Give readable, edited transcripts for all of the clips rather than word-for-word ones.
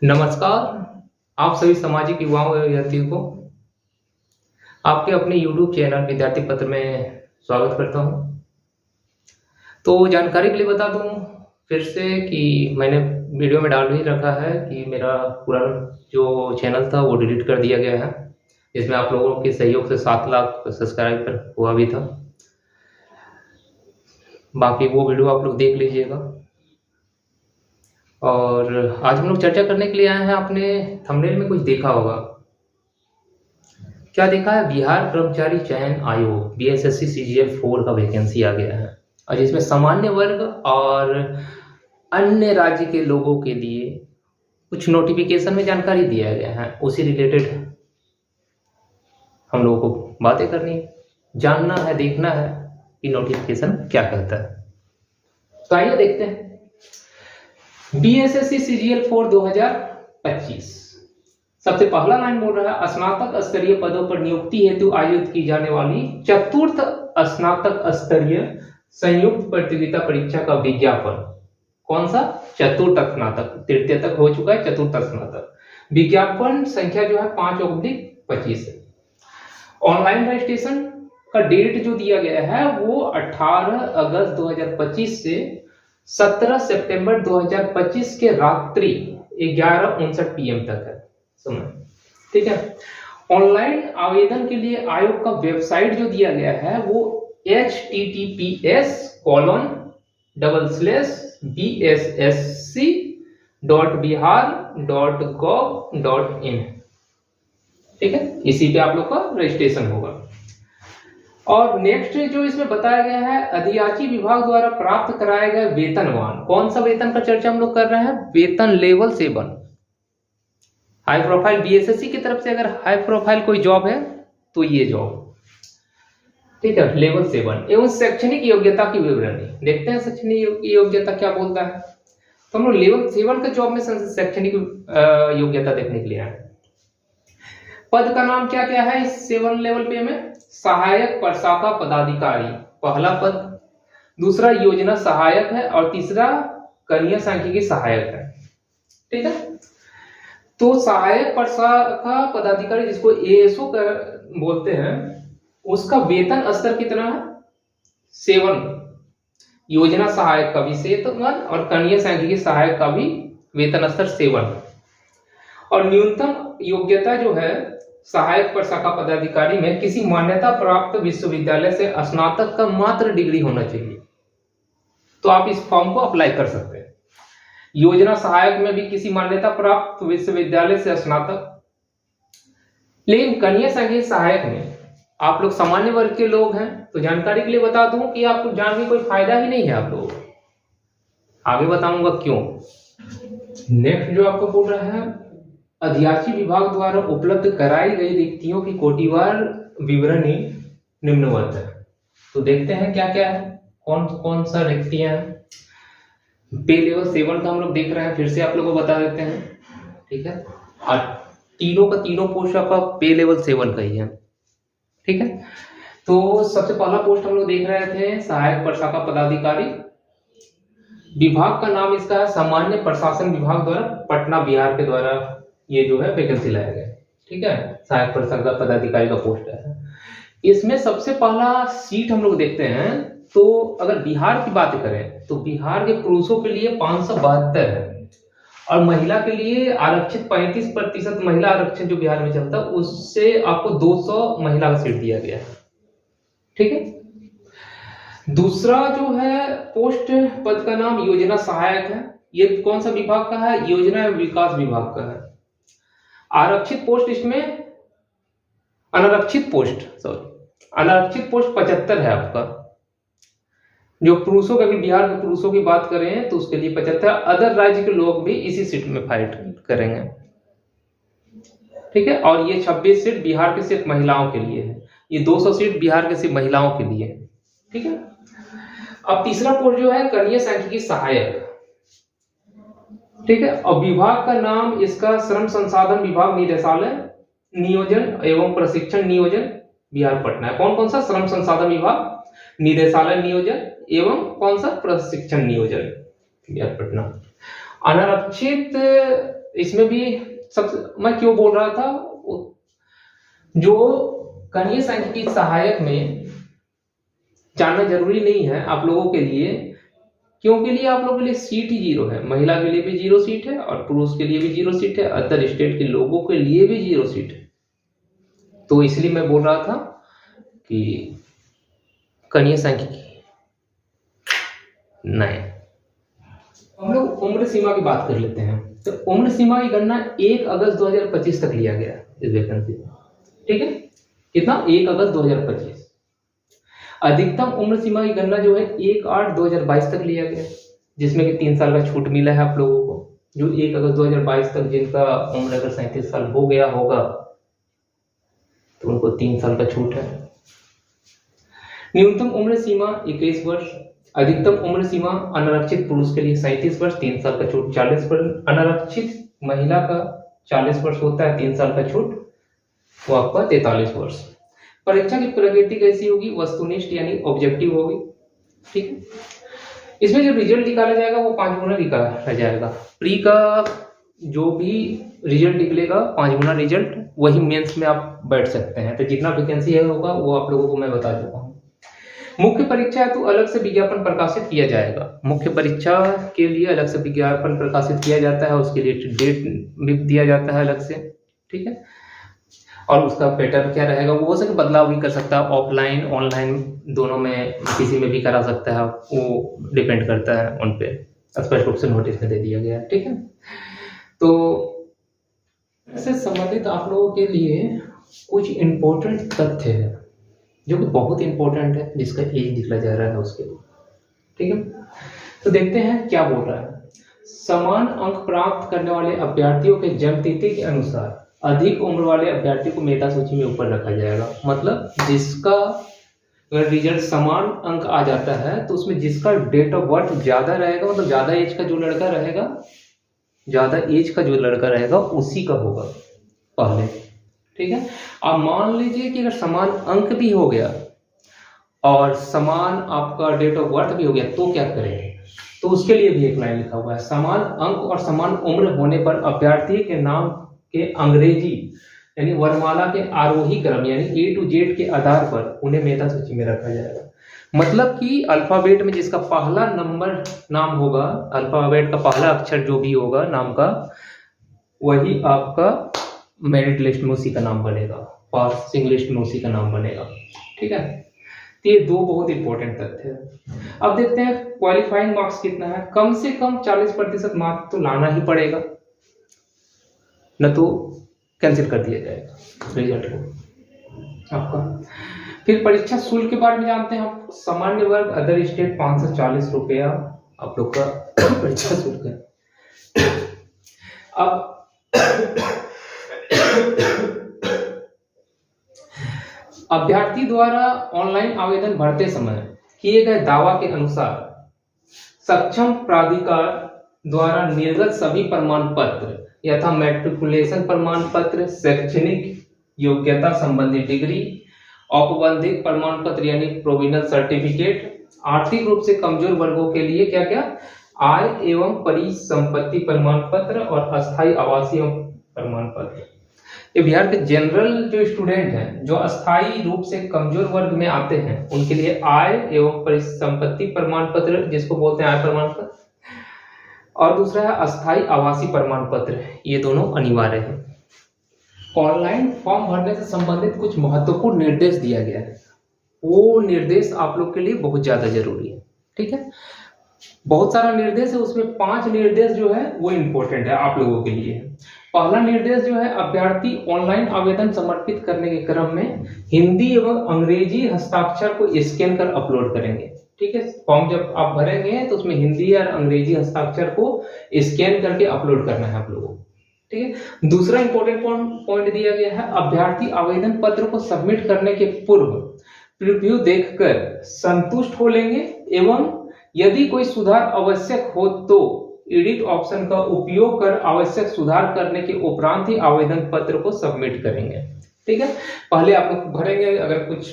नमस्कार। आप सभी सामाजिक युवाओं एवं विद्यार्थियों को आपके अपने YouTube चैनल विद्यार्थी पत्र में स्वागत करता हूं। तो जानकारी के लिए बता दूं फिर से कि मैंने वीडियो में डाल भी रखा है कि मेरा पुराना जो चैनल था वो डिलीट कर दिया गया है, जिसमें आप लोगों के सहयोग से 7 लाख सब्सक्राइबर हुआ भी था। बाकी वो वीडियो आप लोग देख लीजिएगा। और आज हम लोग चर्चा करने के लिए आए हैं। आपने थंबनेल में कुछ देखा होगा। क्या देखा है? बिहार कर्मचारी चयन आयोग बीएसएससी सीजीएल 4 का वैकेंसी आ गया है, और जिसमें सामान्य वर्ग और अन्य राज्य के लोगों के लिए कुछ नोटिफिकेशन में जानकारी दिया गया है। उसी रिलेटेड हम लोगों को बातें करनी है, जानना है, देखना है कि नोटिफिकेशन क्या कहता है। तो आइए देखते हैं। बीएसएससी सीजीएल 4 2025 सबसे पहला लाइन बोल रहा है, स्नातक स्तरीय पदों पर नियुक्ति हेतु आयोजित की जाने वाली चतुर्थ स्नातक स्तरीय संयुक्त प्रतियोगिता परीक्षा का विज्ञापन। कौन सा? चतुर्थ स्नातक। तृतीय तक हो चुका है, चतुर्थ स्नातक। विज्ञापन संख्या जो है 5/25 है। ऑनलाइन रजिस्ट्रेशन का डेट जो दिया गया है वो 18 अगस्त 2025 से 17 सितंबर 2025 के रात्रि 11:59 PM तक है समय। ठीक है। ऑनलाइन आवेदन के लिए आयोग का वेबसाइट जो दिया गया है वो https://bssc.bihar.gov.in। ठीक है, इसी पे आप लोग का रजिस्ट्रेशन होगा। और नेक्स्ट जो इसमें बताया गया है, अधियाची विभाग द्वारा प्राप्त कराए गए वेतनमान। कौन सा वेतन का चर्चा हम लोग कर रहे हैं? वेतन लेवल 7। हाई प्रोफाइल बीएसएससी की तरफ से अगर हाई प्रोफाइल कोई जॉब है तो ये जॉब। ठीक है, लेवल 7 एवं शैक्षणिक योग्यता की विवरणी। देखते हैं शैक्षणिक योग्यता क्या बोलता है। तो हम लोग लेवल 7 के जॉब में शैक्षणिक योग्यता देखने के लिए आए। पद का नाम क्या क्या है इस 7 लेवल पे में? सहायक प्रशाखा पदाधिकारी पहला पद, दूसरा योजना सहायक है, और तीसरा कन्या सांख्यिकी सहायक है। ठीक है। तो सहायक प्रशाखा पदाधिकारी जिसको एएसओ बोलते हैं, उसका वेतन स्तर कितना है? 7। योजना सहायक का भी 7 और कन्या सांख्यिकी सहायक का भी वेतन स्तर 7। और न्यूनतम योग्यता जो है सहायक प्रशाखा पदाधिकारी में किसी मान्यता प्राप्त विश्वविद्यालय से स्नातक का मात्र डिग्री होना चाहिए। तो आप इस फॉर्म को अप्लाई कर सकते हैं। योजना सहायक में भी किसी मान्यता प्राप्त विश्वविद्यालय से स्नातक। लेकिन कन्या सांख्यिकी सहायक में आप लोग सामान्य वर्ग के लोग हैं, तो जानकारी के लिए बता दूं कि आपको जान के कोई फायदा ही नहीं है आप लोगों को। आगे बताऊंगा क्यों। नेक्स्ट जो आपको बोल रहा है, अधियाची विभाग द्वारा उपलब्ध कराई गई रिक्तियों की कोटिवार विवरणी निम्नवत है। तो देखते हैं क्या क्या है, कौन कौन सा रिक्तियां हैं। पे लेवल 7 का हम लोग देख रहे हैं, फिर से आप लोगों को बता देते हैं। ठीक है, और तीनों का तीनों पोस्ट आपका पे लेवल 7 का ही है। ठीक है। तो सबसे पहला पोस्ट हम लोग देख रहे थे सहायक प्रशाखा पदाधिकारी। विभाग का नाम इसका है सामान्य प्रशासन विभाग द्वारा पटना बिहार के द्वारा ये जो है वैकेंसी लाया गया। ठीक है, सहायक प्रशाखा पदाधिकारी का पोस्ट है। इसमें सबसे पहला सीट हम लोग देखते हैं। तो अगर बिहार की बात करें तो बिहार के पुरुषों के लिए 572 है, और महिला के लिए आरक्षित 35% महिला आरक्षण जो बिहार में चलता है उससे आपको 200 महिला का सीट दिया गया है। ठीक है। दूसरा जो है पोस्ट पद का नाम योजना सहायक है। ये कौन सा विभाग का है? योजना एवं विकास विभाग का है। आरक्षित पोस्ट इसमें अनारक्षित पोस्ट 75 है आपका। जो पुरुषों का, बिहार के पुरुषों की बात करें तो उसके लिए 75। अदर राज्य के लोग भी इसी सीट में फाइट करेंगे। ठीक है। और ये 26 सीट बिहार के सिर्फ महिलाओं के लिए है। ये 200 सीट बिहार के सिर्फ महिलाओं के लिए है। ठीक है। अब तीसरा पोस्ट जो है कन्या सांख्यिकी सहायक। ठीक है। और विभाग का नाम इसका श्रम संसाधन विभाग निदेशालय नियोजन एवं प्रशिक्षण नियोजन बिहार पटना है। कौन कौन सा? श्रम संसाधन विभाग, निदेशालय नियोजन एवं कौन सा? प्रशिक्षण नियोजन बिहार पटना। अनारक्षित इसमें भी सब मैं क्यों बोल रहा था, जो कणीय सांख्यिकी सहायक में जानना जरूरी नहीं है आप लोगों के लिए, क्योंकि लिए आप लोगों के लिए सीट ही 0 है, महिला के लिए भी 0 सीट है और पुरुष के लिए भी 0 सीट है, अदर स्टेट के लोगों के लिए भी 0 सीट है। तो इसलिए मैं बोल रहा था कि कणीय सांख्यिकी नहीं। हम लोग उम्र सीमा की बात कर लेते हैं। तो उम्र सीमा की गणना 1 अगस्त 2025 तक लिया गया इस वैकेंसी में, ठीक है। कितना? 1 अगस्त 2025। अधिकतम उम्र सीमा की गणना जो है 1/8/2022 तक लिया गया, जिसमें कि 3 साल का छूट मिला है आप लोगों को। जो 1 अगस्त 2022 तक जिनका उम्र अगर 37 साल हो गया होगा तो उनको 3 साल का छूट है। न्यूनतम उम्र सीमा 21 वर्ष, अधिकतम उम्र सीमा अनारक्षित पुरुष के लिए 37 वर्ष, 3 साल का छूट, 40 वर्ष। अनारक्षित महिला का 40 वर्ष होता है, 3 साल का छूट, वो आपका 43 वर्ष। परीक्षा की प्रगति कैसी होगी? वस्तुनिष्ठ यानी ऑब्जेक्टिव होगी, ठीक है। इसमें जो रिजल्ट निकाला जाएगा वो 5 गुना निकाला जाएगा। प्री का जो भी रिजल्ट निकलेगा 5 गुना रिजल्ट वही मेंस में आप बैठ सकते हैं। तो जितना वैकेंसी है होगा वो आप लोगों को मैं बता चुका हूँ। मुख्य परीक्षा है तो अलग से विज्ञापन प्रकाशित किया जाएगा। मुख्य परीक्षा के लिए अलग से विज्ञापन प्रकाशित किया जाता है, उसके लिए डेट भी दिया जाता है अलग से, ठीक है। और उसका पैटर्न क्या रहेगा वो हो सके बदलाव भी कर सकता है, ऑफलाइन ऑनलाइन दोनों में किसी में भी करा सकता है, वो डिपेंड करता है उन पे, स्पष्ट रूप से नोटिस में दे दिया गया है, ठीक है। तो इससे संबंधित आप लोगों के लिए कुछ इंपॉर्टेंट तथ्य है जो कि बहुत इंपॉर्टेंट है, जिसका एज निकला जा रहा है उसके लिए, ठीक है। तो देखते हैं क्या बोल रहा है। समान अंक प्राप्त करने वाले अभ्यर्थियों के जन्मतिथि के अनुसार अधिक उम्र वाले अभ्यर्थी को मेधा सूची में ऊपर रखा जाएगा। मतलब जिसका अगर रिजल्ट समान अंक आ जाता है तो उसमें जिसका डेट ऑफ बर्थ ज्यादा रहेगा, मतलब ज्यादा एज का जो लड़का रहेगा, ज्यादा एज का जो लड़का रहेगा उसी का होगा पहले, ठीक है। अब मान लीजिए कि अगर समान अंक भी हो गया और समान आपका डेट ऑफ बर्थ भी हो गया तो क्या करें? तो उसके लिए भी एक लाइन लिखा हुआ है, समान अंक और समान उम्र होने पर अभ्यर्थी के नाम के अंग्रेजी यानी वर्णमाला के आरोही क्रम यानी A to Z के आधार पर उन्हें मेधा सूची में रखा जाएगा। मतलब कि अल्फाबेट में जिसका पहला नंबर नाम होगा, अल्फाबेट का पहला अक्षर जो भी होगा नाम का, वही आपका मेरिट लिस्ट में उसी का नाम बनेगा, पासिंग लिस्ट में उसी का नाम बनेगा, ठीक है। तो ये 2 बहुत इंपॉर्टेंट तथ्य है। अब देखते हैं क्वालिफाइंग मार्क्स कितना है। कम से कम 40% मार्क्स तो लाना ही पड़ेगा, न तो कैंसिल कर दिया जाएगा रिजल्ट को आपका। फिर परीक्षा शुल्क के बारे में जानते हैं हम। सामान्य वर्ग अदर स्टेट 540 रुपया आप लोग का परीक्षा शुल्क है। अब अभ्यर्थी द्वारा ऑनलाइन आवेदन भरते समय किए गए दावा के अनुसार सक्षम प्राधिकार द्वारा निर्गत सभी प्रमाण पत्र यथा मैट्रिकुलेशन प्रमाण पत्र, शैक्षणिक योग्यता संबंधी डिग्री, औपबंधिक प्रमाण पत्र यानी प्रोविजनल सर्टिफिकेट, आर्थिक रूप से कमजोर वर्गों के लिए क्या क्या आय एवं परिसंपत्ति प्रमाण पत्र और अस्थायी आवासीय प्रमाण पत्र। ये बिहार के जनरल जो स्टूडेंट हैं जो अस्थायी रूप से कमजोर वर्ग में आते हैं उनके लिए आय एवं परिसंपत्ति प्रमाण पत्र जिसको बोलते हैं आय प्रमाण पत्र, और दूसरा है अस्थायी आवासीय प्रमाण पत्र, ये दोनों अनिवार्य है। ऑनलाइन फॉर्म भरने से संबंधित कुछ महत्वपूर्ण निर्देश दिया गया है, वो निर्देश आप लोग के लिए बहुत ज्यादा जरूरी है, ठीक है। बहुत सारा निर्देश है, उसमें 5 निर्देश जो है वो इंपॉर्टेंट है आप लोगों के लिए। पहला निर्देश जो है, अभ्यर्थी ऑनलाइन आवेदन समर्पित करने के क्रम में हिंदी एवं अंग्रेजी हस्ताक्षर को स्कैन कर अपलोड करेंगे, ठीक है। फॉर्म जब आप भरेंगे तो उसमें हिंदी और अंग्रेजी हस्ताक्षर को स्कैन करके अपलोड करना है आप लोगों को, ठीक है। दूसरा इंपॉर्टेंट पॉइंट दिया गया है, अभ्यर्थी आवेदन पत्र को सबमिट करने के पूर्व प्रीव्यू देखकर संतुष्ट हो लेंगे एवं यदि कोई सुधार आवश्यक हो तो एडिट ऑप्शन का उपयोग कर आवश्यक सुधार करने के उपरांत ही आवेदन पत्र को सबमिट करेंगे, ठीक है। पहले आप लोग भरेंगे, अगर कुछ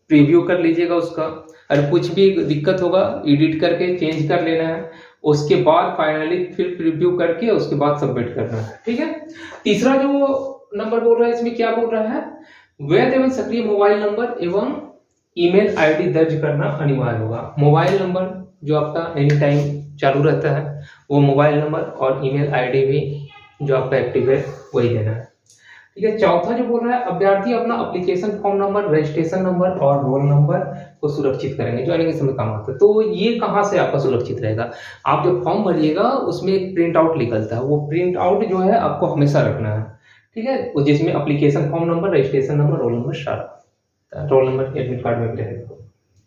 प्रीव्यू कर लीजिएगा उसका, अगर कुछ भी दिक्कत होगा एडिट करके चेंज कर लेना है, उसके बाद फाइनली फिर प्रीव्यू करके उसके बाद सबमिट करना है। ठीक है। तीसरा जो नंबर बोल रहा है इसमें क्या बोल रहा है, वैध एवं सक्रिय मोबाइल नंबर एवं ईमेल आईडी दर्ज करना अनिवार्य होगा। मोबाइल नंबर जो आपका एनी टाइम चालू रहता है वो मोबाइल नंबर, और ईमेल आईडी भी जो आपका एक्टिव है वही देना है। ठीक है। चौथा जो बोल रहा है, अभ्यर्थी अपना application form number, registration number और रोल नंबर को सुरक्षित करेंगे, जो आने के समय काम आता है। तो ये कहाँ से आपका सुरक्षित रहेगा, आप जो फॉर्म भरिएगा उसमें एक प्रिंट आउट निकलता है, वो प्रिंट आउट जो है आपको हमेशा रखना है। ठीक है। जिसमें application form number, registration number, roll number, सारा रोल नंबर एडमिट कार्ड में रहेगा।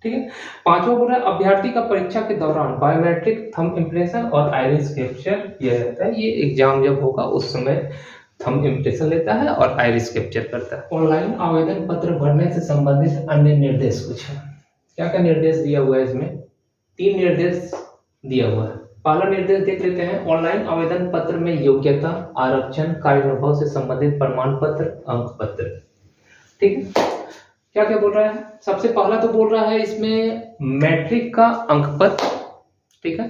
ठीक है। पांचवा बोल रहा है, अभ्यर्थी का परीक्षा के दौरान बायोमेट्रिक थंब इम्प्रेशन और आइरिस कैप्चर किया जाता है। ये एग्जाम जब होगा उस समय थंब इम्प्रेशन लेता है और आइरिस कैप्चर करता है। ऑनलाइन आवेदन पत्र भरने से संबंधित अन्य निर्देश कुछ है। क्या क्या निर्देश दिया हुआ है इसमें, 3 निर्देश दिया हुआ है। पहला निर्देश देख लेते हैं, ऑनलाइन आवेदन पत्र में योग्यता, आरक्षण, कार्य अनुभव से संबंधित प्रमाण पत्र, अंक पत्र। ठीक है। क्या क्या बोल रहा है, सबसे पहला तो बोल रहा है इसमें मैट्रिक का अंक पत्र, ठीक है,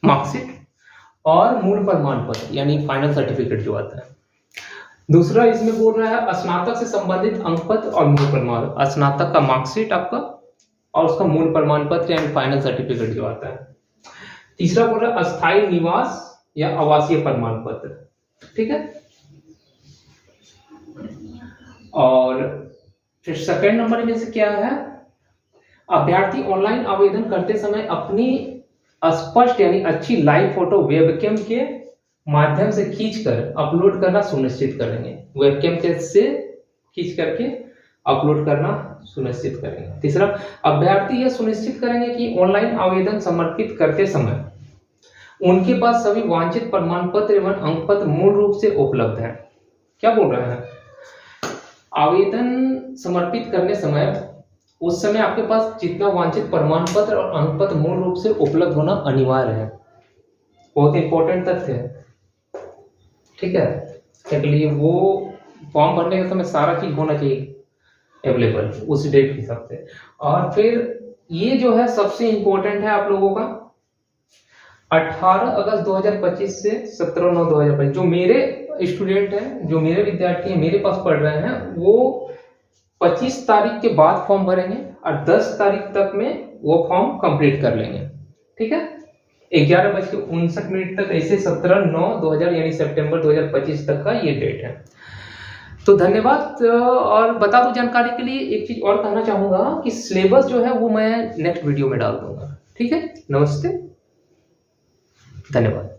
मार्कशीट और मूल प्रमाण पत्र यानी फाइनल सर्टिफिकेट जो आता है। दूसरा इसमें बोल रहा है स्नातक से संबंधित अंक पत्र और मूल प्रमाण, स्नातक का मार्कशीट आपका और उसका मूल प्रमाण पत्र यानी फाइनल सर्टिफिकेट जो आता है। तीसरा बोल रहा है अस्थायी निवास या आवासीय प्रमाण पत्र। ठीक है। और फिर सेकेंड नंबर में से क्या है, अभ्यर्थी ऑनलाइन आवेदन करते समय अपनी स्पष्ट यानी अच्छी लाइव फोटो वेबकैम के माध्यम से खींचकर अपलोड करना सुनिश्चित करेंगे। वेबकैम के से खींच करके अपलोड करना सुनिश्चित करेंगे। तीसरा, अभ्यर्थी यह सुनिश्चित करेंगे कि ऑनलाइन आवेदन समर्पित करते समय उनके पास सभी वांछित प्रमाण पत्र एवं अंक पत्र मूल रूप से उपलब्ध है। क्या बोल रहे हैं, आवेदन समर्पित करने समय उस समय आपके पास जितना वांछित प्रमाण पत्र और अंक पत्र मूल रूप से उपलब्ध होना अनिवार्य है। बहुत इंपॉर्टेंट तथ्य है। ठीक है। इसके लिए वो फॉर्म भरने के समय सारा चीज होना चाहिए अवेलेबल उस डेट के हिसाब से। और फिर ये जो है सबसे इंपॉर्टेंट है आप लोगों का 18 अगस्त 2025 से 17/9/2025 जो मेरे स्टूडेंट हैं, जो मेरे विद्यार्थी हैं, मेरे पास पढ़ रहे हैं, वो 25 तारीख के बाद फॉर्म भरेंगे और 10 तारीख तक में वो फॉर्म कंप्लीट कर लेंगे। ठीक है। 11:59 तक, ऐसे 17/9/2000 यानी सितंबर 2025 तक का ये डेट है। तो धन्यवाद। और बता दूं जानकारी के लिए एक चीज और कहना चाहूंगा कि सिलेबस जो है वो मैं नेक्स्ट वीडियो में डाल दूंगा। ठीक है। नमस्ते, धन्यवाद।